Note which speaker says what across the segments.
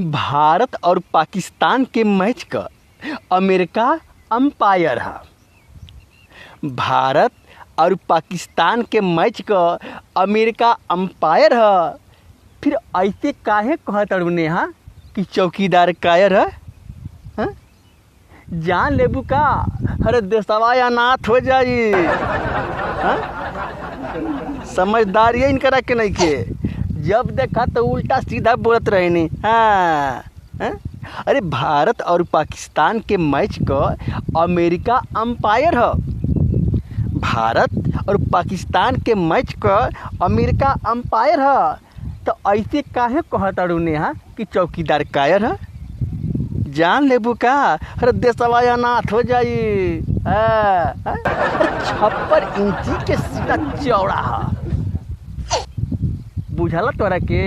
Speaker 1: भारत और पाकिस्तान के मैच का अमेरिका अंपायर है। भारत और पाकिस्तान के मैच का अमेरिका अंपायर है। फिर ऐसे काहे कहत नेहा कि चौकीदार कायर है? हाँ? जान लेबू का अरे देशवा अनाथ हो जाई। हाँ? समझदारी इनकरा के नहीं के जब देखा तो उल्टा सीधा बोलत रहे नहीं। हाँ? हाँ? अरे भारत और पाकिस्तान के मैच का अमेरिका अंपायर है। भारत और पाकिस्तान के मैच का अमेरिका अंपायर है। तो ऐसे काहे कहत नेहा कि चौकीदार कायर है? जान लेबू का अरे देशवा अनाथ हो जाई। 56 इंची के सीना चौड़ा है। बुझला तोरा के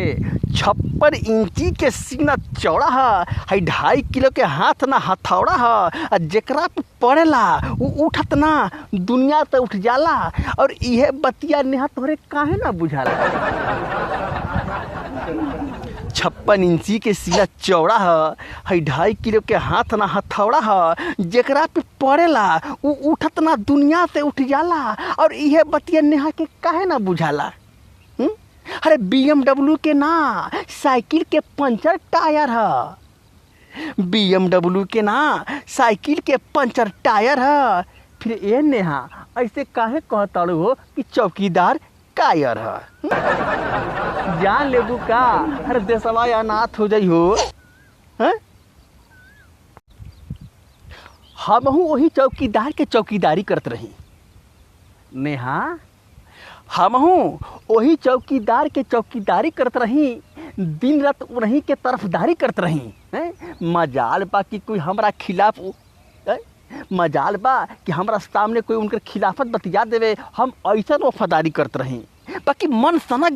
Speaker 1: 56 इंची के सीना चौड़ा है। 2.5 किलो के हाथ ना हथौड़ा है। जेकरा पे पड़ेला वो उठत ना दुनिया से उठ जाला। और इहे बतिया नेहा तोरे काहे ना बुझाला? 56 इंची के सीना चौड़ा है। 2.5 किलो के हाथ ना हथौड़ा है। जेकरा पे पड़ेला वो उठत ना दुनिया से उठ जाला। और इहे बतिया नेहा के काहे ना बुझाला? अरे BMW के ना साइकिल के पंचर टायर है। BMW के ना साइकिल के पंचर टायर है। फिर ये नेहा ऐसे काहे कहता हो कि चौकीदार कायर है? जान लेबू का अरे देशवा अनाथ हो जाइ हो। हमहू वही चौकीदार के चौकीदारी करत रही नेहा। हमहू वही चौकीदार के चौकीदारी करत रही। दिन रात उन्हीं के तरफदारी करत रही। मजाल बा कि कोई हमरा खिलाफ मजाल बा कि हमरा सामने कोई उनकर खिलाफत बतिया देवे। हम ऐसा वफादारी करत रही। बाकी मन समझ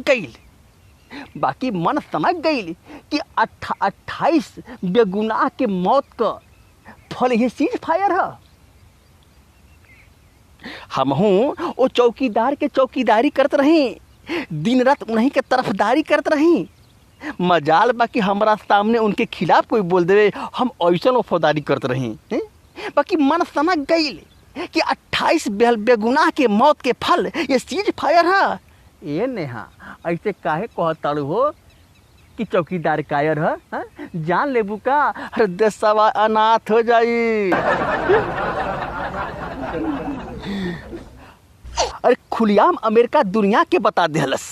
Speaker 1: गई कि 28 बेगुनाह के मौत का फल ये सीज फायर है। हमहू वो चौकीदार के चौकीदारी करत रही। दिन रात उन्हीं के तरफदारी करत रही। मजाल बाकी हमरा सामने उनके खिलाफ कोई बोल देवे हम ऐसा वफादारी करत रही। बाकी मन समझ गई कि 28 बेगुनाह के मौत के फल ये सीज फायर है। ये नेहा ऐसे काहे कहता हो कि चौकीदार कायर है? जान लेबू का अरे देशवा अनाथ हो जाई। अरे खुलियाम अमेरिका दुनिया के बता देहलस।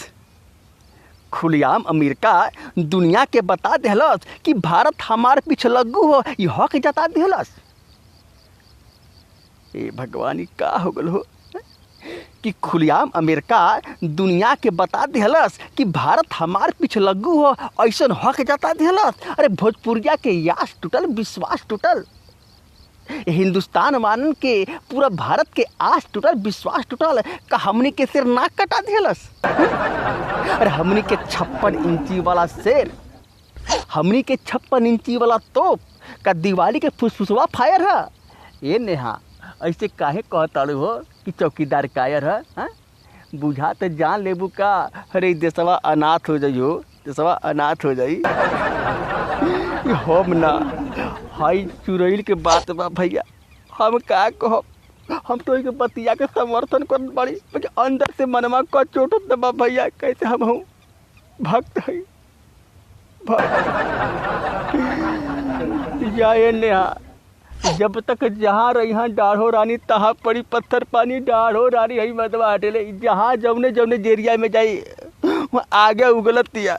Speaker 1: खुलियाम अमेरिका दुनिया के बता देहलस कि भारत हमार पिछलग्गू हो। ये हक जता देहलस। ए भगवानी का हो गल हो कि खुलियाम अमेरिका दुनिया के बता देहलस कि भारत हमार पिछलग्गू हो। ऐसा हक जता देहलस। अरे भोजपुरिया के यास टूटल विश्वास टूटल। हिंदुस्तान वालन के पूरा भारत के आस टूटल विश्वास टूटल। का हमनी के सिर नाक कटा दिलस। अरे हमनी के 56 इंची वाला शेर, हमनी के 56 इंची वाला तोप का दिवाली के फुसफुसवा फायर है। ये नेहा ऐसे काहे कहता हो कि चौकीदार कायर है? बुझा तो जान लेबू का अरे देशवा अनाथ हो जाइयो। देशवा अनाथ हो जाई। हम ना हाई चुरैल के बात बा भैया। हम का कहब? हम तो के बतिया के समर्थन कर बड़ी अंदर से मनवा का चोटत बा भैया। कैसे हम हूँ भक्त है जाए नेहा। जब तक जहाँ रही डाढ़ो रानी तहाँ पड़ी पत्थर पानी। डाढ़ो रानी है मतवा हटेले जहाँ जौने जौने जेरिया में जाई आगे उगलतिया।